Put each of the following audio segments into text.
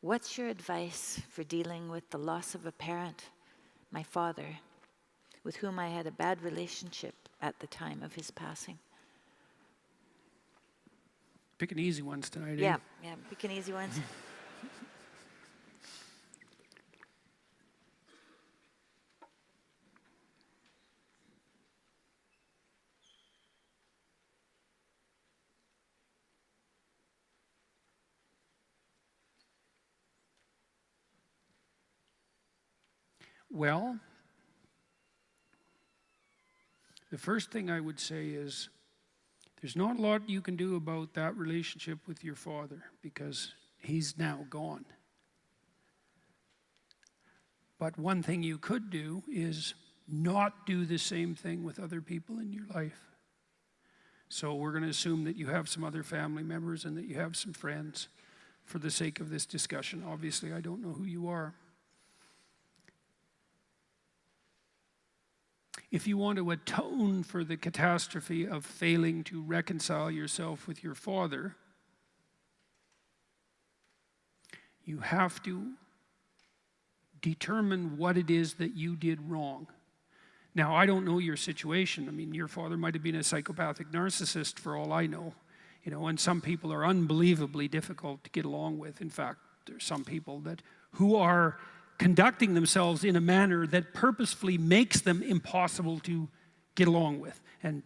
What's your advice for dealing with the loss of a parent, my father, with whom I had a bad relationship at the time of his passing? Picking easy ones tonight, Yeah, picking easy ones. Well, the first thing I would say is there's not a lot you can do about that relationship with your father because he's now gone. But one thing you could do is not do the same thing with other people in your life. So we're going to assume that you have some other family members and that you have some friends for the sake of this discussion. Obviously, I don't know who you are. If you want to atone for the catastrophe of failing to reconcile yourself with your father, you have to determine what it is that you did wrong. Now, I don't know your situation. I mean, your father might have been a psychopathic narcissist for all I know. And some people are unbelievably difficult to get along with. In fact, there's some people who are conducting themselves in a manner that purposefully makes them impossible to get along with. And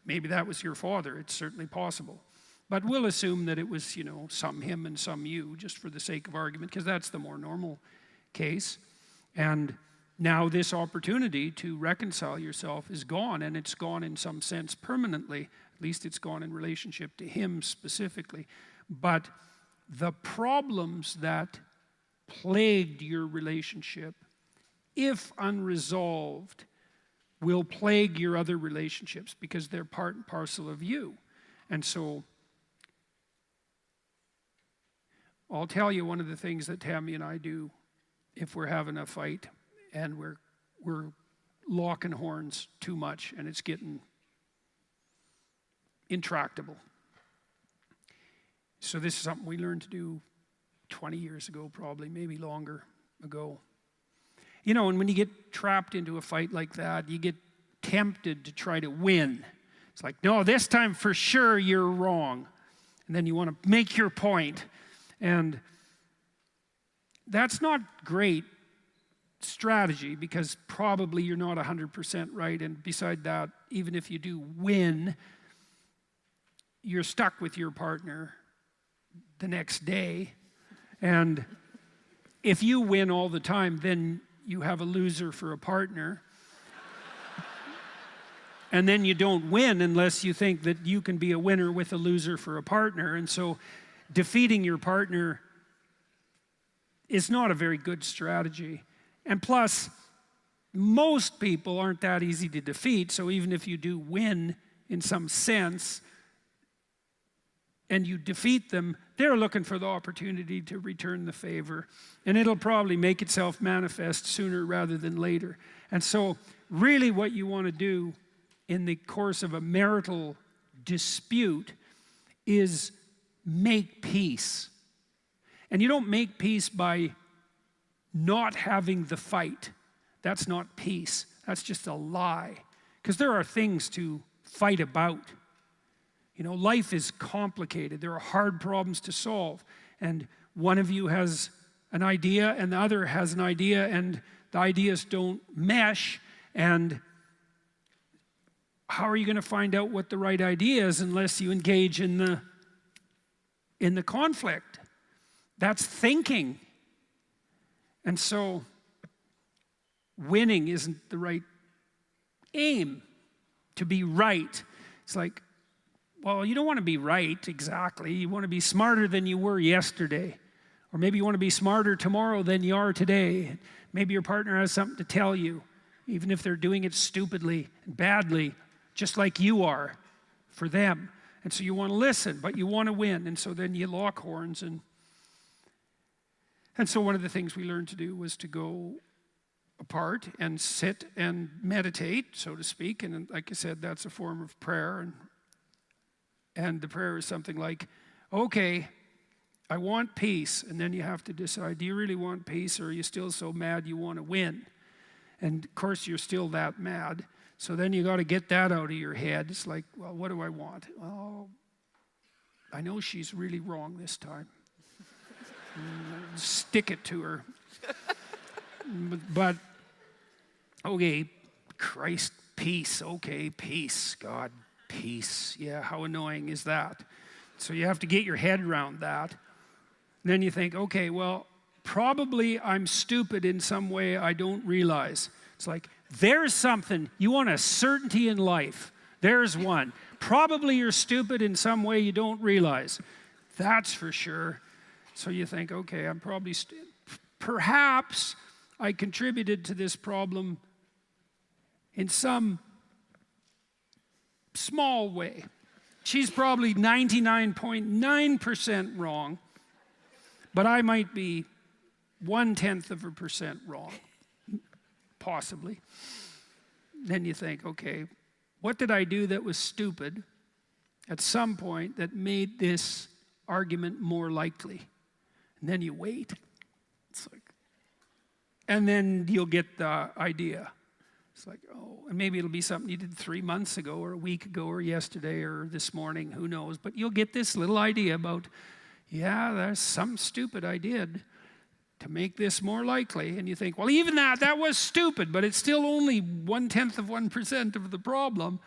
maybe that was your father. It's certainly possible. But we'll assume that it was, some him and some you, just for the sake of argument, because that's the more normal case. And now this opportunity to reconcile yourself is gone, and it's gone in some sense permanently. At least it's gone in relationship to him specifically. But the problems that plagued your relationship, if unresolved, will plague your other relationships because they're part and parcel of you. And so I'll tell you one of the things that Tammy and I do if we're having a fight and we're locking horns too much and it's getting intractable. So this is something we learned to do 20 years ago, probably, maybe longer ago. And when you get trapped into a fight like that, you get tempted to try to win. It's like, no, this time for sure you're wrong. And then you want to make your point. And that's not great strategy because probably you're not 100% right. And beside that, even if you do win, you're stuck with your partner the next day. And if you win all the time, then you have a loser for a partner. And then you don't win unless you think that you can be a winner with a loser for a partner. And so defeating your partner is not a very good strategy. And plus, most people aren't that easy to defeat. So even if you do win in some sense, and you defeat them, they're looking for the opportunity to return the favor. And it'll probably make itself manifest sooner rather than later. And so really what you want to do in the course of a marital dispute is make peace. And you don't make peace by not having the fight. That's not peace. That's just a lie. Because there are things to fight about. Life is complicated. There are hard problems to solve. And one of you has an idea and the other has an idea and the ideas don't mesh. And how are you going to find out what the right idea is unless you engage in the conflict? That's thinking. And so winning isn't the right aim. To be right. It's like, well, you don't want to be right exactly. You want to be smarter than you were yesterday. Or maybe you want to be smarter tomorrow than you are today. Maybe your partner has something to tell you, even if they're doing it stupidly and badly, just like you are for them. And so you want to listen, but you want to win. And so then you lock horns. And so one of the things we learned to do was to go apart and sit and meditate, so to speak. And like I said, that's a form of prayer. And the prayer is something like, okay, I want peace. And then you have to decide, do you really want peace, or are you still so mad you want to win? And of course, you're still that mad. So then you got to get that out of your head. It's like, well, what do I want? Well, I know she's really wrong this time. Stick it to her. But, okay, Christ, peace. Okay, peace. God, peace. Yeah, how annoying is that? So you have to get your head around that. And then you think, okay, well, probably I'm stupid in some way I don't realize. It's like, there's something. You want a certainty in life. There's one. Probably you're stupid in some way you don't realize. That's for sure. So you think, okay, I'm probably perhaps I contributed to this problem in some small way. She's probably 99.9% wrong, but I might be 0.1% wrong, possibly. Then you think, okay, what did I do that was stupid at some point that made this argument more likely? And then you wait. It's like, and then you'll get the idea. It's like, oh, and maybe it'll be something you did 3 months ago or a week ago or yesterday or this morning, who knows. But you'll get this little idea about, yeah, there's something stupid I did to make this more likely. And you think, well, even that was stupid, but it's still only 0.1% of the problem.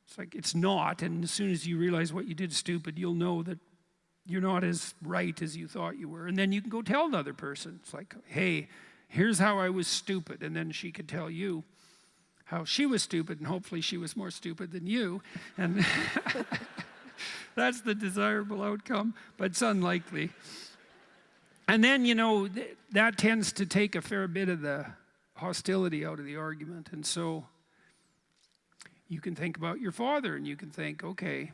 It's like, it's not. And as soon as you realize what you did stupid, you'll know that you're not as right as you thought you were. And then you can go tell the other person. It's like, hey, here's how I was stupid. And then she could tell you how she was stupid, and hopefully she was more stupid than you. And that's the desirable outcome, but it's unlikely. And then, you know, that tends to take a fair bit of the hostility out of the argument. And so you can think about your father, and you can think, okay,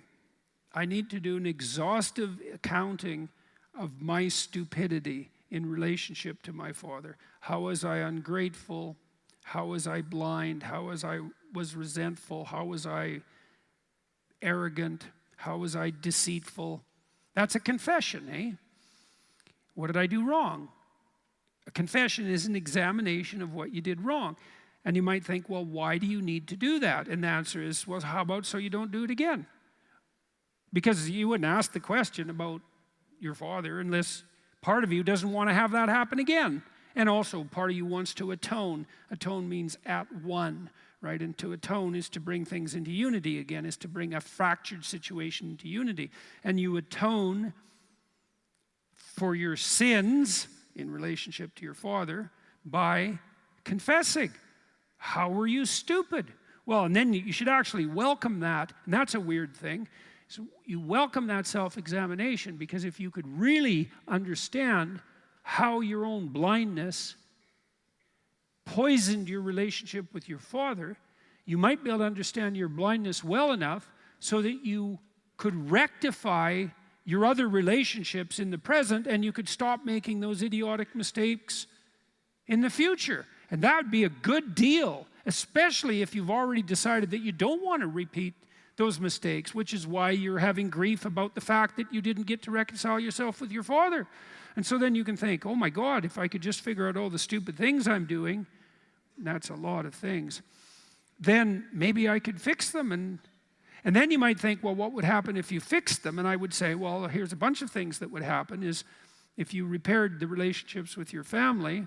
I need to do an exhaustive accounting of my stupidity in relationship to my father. How was I ungrateful? How was I blind? How was I resentful? How was I arrogant? How was I deceitful? That's a confession, eh? What did I do wrong? A confession is an examination of what you did wrong. And you might think, well, why do you need to do that? And the answer is, well, how about so you don't do it again? Because you wouldn't ask the question about your father unless part of you doesn't want to have that happen again. And also part of you wants to atone. Atone means at one, right? And to atone is to bring things into unity again, is to bring a fractured situation into unity. And you atone for your sins in relationship to your father by confessing. How were you stupid? Well, and then you should actually welcome that. And that's a weird thing. So you welcome that self-examination, because if you could really understand how your own blindness poisoned your relationship with your father, you might be able to understand your blindness well enough so that you could rectify your other relationships in the present, and you could stop making those idiotic mistakes in the future. And that would be a good deal, especially if you've already decided that you don't want to repeat those mistakes, which is why you're having grief about the fact that you didn't get to reconcile yourself with your father. And so then you can think, oh my God, if I could just figure out all the stupid things I'm doing, and that's a lot of things, then maybe I could fix them. And then you might think, well, what would happen if you fixed them? And I would say, well, here's a bunch of things that would happen. Is if you repaired the relationships with your family,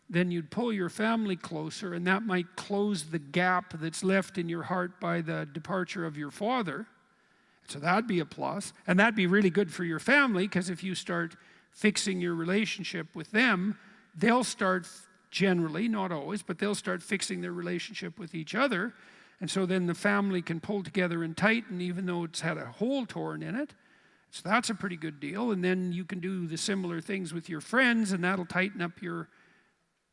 then you'd pull your family closer, and that might close the gap that's left in your heart by the departure of your father. So that'd be a plus. And that'd be really good for your family, because if you start fixing your relationship with them, they'll start generally, not always, but they'll start fixing their relationship with each other. And so then the family can pull together and tighten, even though it's had a hole torn in it. So that's a pretty good deal. And then you can do the similar things with your friends, and that'll tighten up your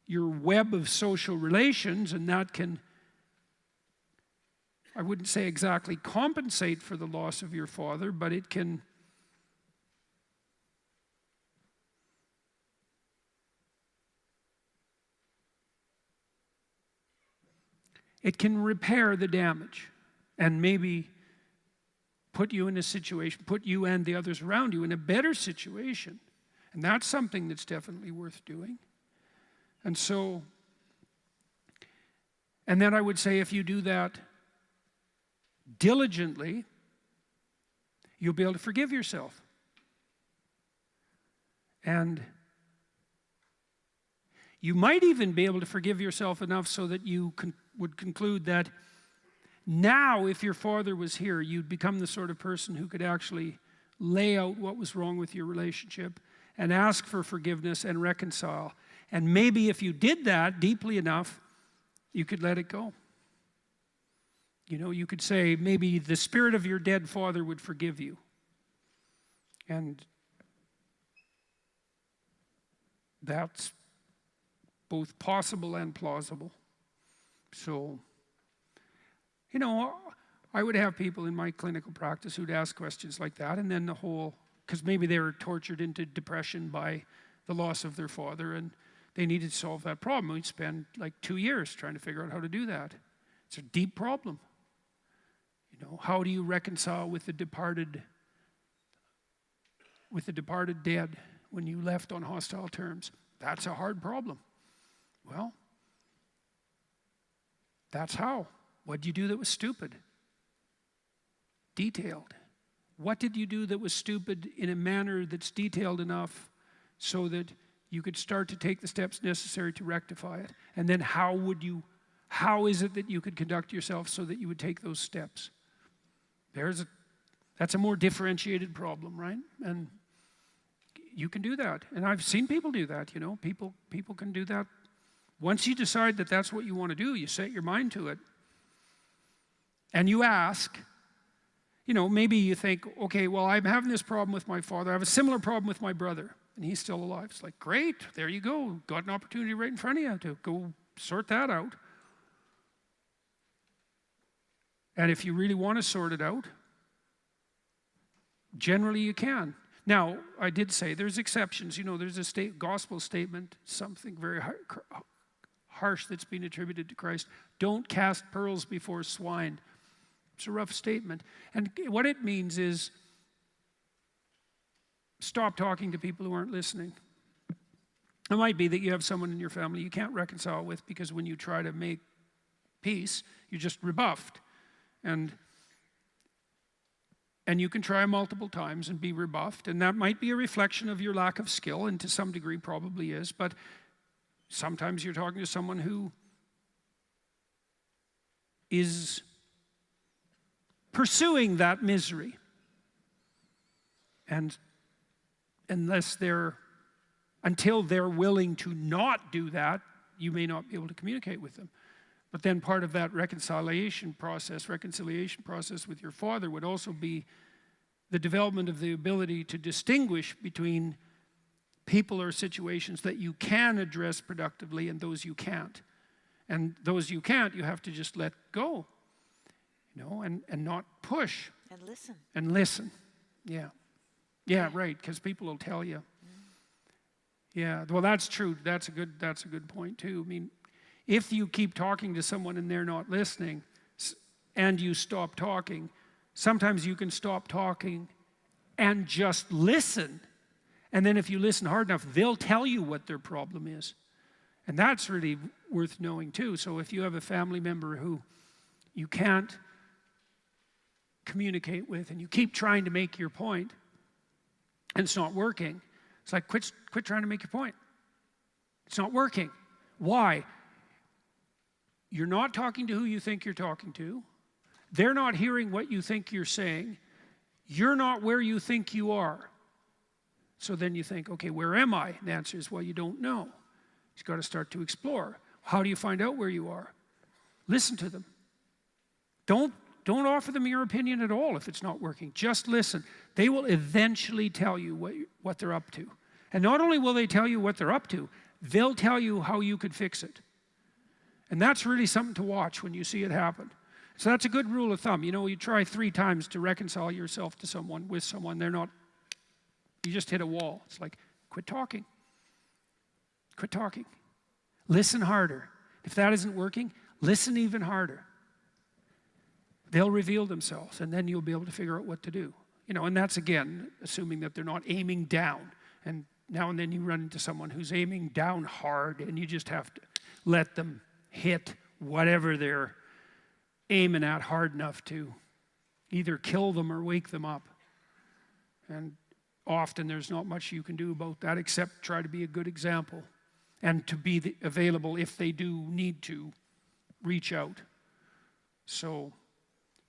web of social relations, and that can, I wouldn't say exactly compensate for the loss of your father, but it can repair the damage. And maybe put you in a situation, put you and the others around you in a better situation. And that's something that's definitely worth doing. And so, and then I would say if you do that diligently, you'll be able to forgive yourself. And you might even be able to forgive yourself enough so that you would conclude that now, if your father was here, you'd become the sort of person who could actually lay out what was wrong with your relationship and ask for forgiveness and reconcile. And maybe if you did that deeply enough, you could let it go. You know, you could say, maybe the spirit of your dead father would forgive you. And that's both possible and plausible. So, you know, I would have people in my clinical practice who'd ask questions like that, and then because maybe they were tortured into depression by the loss of their father, and they needed to solve that problem. We'd spend like 2 years trying to figure out how to do that. It's a deep problem. You know, how do you reconcile with the departed dead when you left on hostile terms? That's a hard problem. Well, that's how. What did you do that was stupid? Detailed. What did you do that was stupid in a manner that's detailed enough so that you could start to take the steps necessary to rectify it? And then how is it that you could conduct yourself so that you would take those steps? That's a more differentiated problem, right? And you can do that. And I've seen people do that, you know. People can do that. Once you decide that that's what you want to do, you set your mind to it. And you ask, you know, maybe you think, okay, well, I'm having this problem with my father. I have a similar problem with my brother, and he's still alive. It's like, great, there you go. Got an opportunity right in front of you to go sort that out. And if you really want to sort it out, generally you can. Now, I did say there's exceptions. You know, there's a gospel statement, something very harsh that's been attributed to Christ. Don't cast pearls before swine. It's a rough statement. And what it means is stop talking to people who aren't listening. It might be that you have someone in your family you can't reconcile with because when you try to make peace, you're just rebuffed. And you can try multiple times and be rebuffed, and that might be a reflection of your lack of skill, and to some degree probably is, but sometimes you're talking to someone who is pursuing that misery. And until they're willing to not do that, you may not be able to communicate with them. But then part of that reconciliation process with your father would also be the development of the ability to distinguish between people or situations that you can address productively and those you can't. And those you can't, you have to just let go, you know, and not push. And listen. And listen, yeah. Yeah, right, because people will tell you. Yeah, well, that's true. That's a good point, too. I mean, if you keep talking to someone and they're not listening, and you stop talking, sometimes you can stop talking and just listen. And then if you listen hard enough, they'll tell you what their problem is. And that's really worth knowing too. So if you have a family member who you can't communicate with and you keep trying to make your point and it's not working, it's like quit trying to make your point. It's not working. Why? You're not talking to who you think you're talking to. They're not hearing what you think you're saying. You're not where you think you are. So then you think, okay, where am I? And the answer is, well, you don't know. You've got to start to explore. How do you find out where you are? Listen to them. Don't offer them your opinion at all if it's not working. Just listen. They will eventually tell you what they're up to. And not only will they tell you what they're up to, they'll tell you how you could fix it. And that's really something to watch when you see it happen. So that's a good rule of thumb. You know, you try 3 times to reconcile yourself to someone, with someone, you just hit a wall. It's like, quit talking. Quit talking. Listen harder. If that isn't working, listen even harder. they'll reveal themselves, and then you'll be able to figure out what to do. You know, and that's again, assuming that they're not aiming down. And now and then you run into someone who's aiming down hard, and you just have to let them hit whatever they're aiming at hard enough to either kill them or wake them up. And often there's not much you can do about that except try to be a good example and to be available if they do need to reach out. So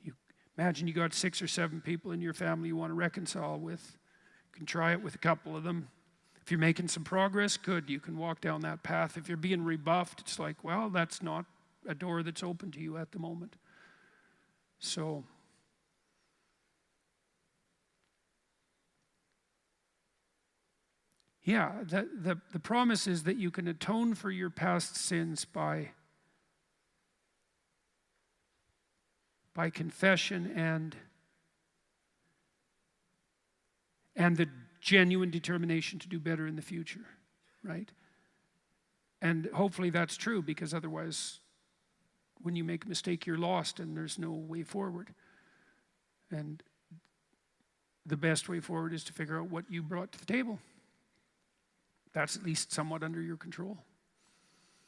you imagine you got 6 or 7 people in your family you want to reconcile with. You can try it with a couple of them. If you're making some progress, good, you can walk down that path. If you're being rebuffed, it's like, well, that's not a door that's open to you at the moment. So yeah, the promise is that you can atone for your past sins by confession and the genuine determination to do better in the future, right? And hopefully that's true, because otherwise, when you make a mistake, you're lost and there's no way forward. And the best way forward is to figure out what you brought to the table. That's at least somewhat under your control.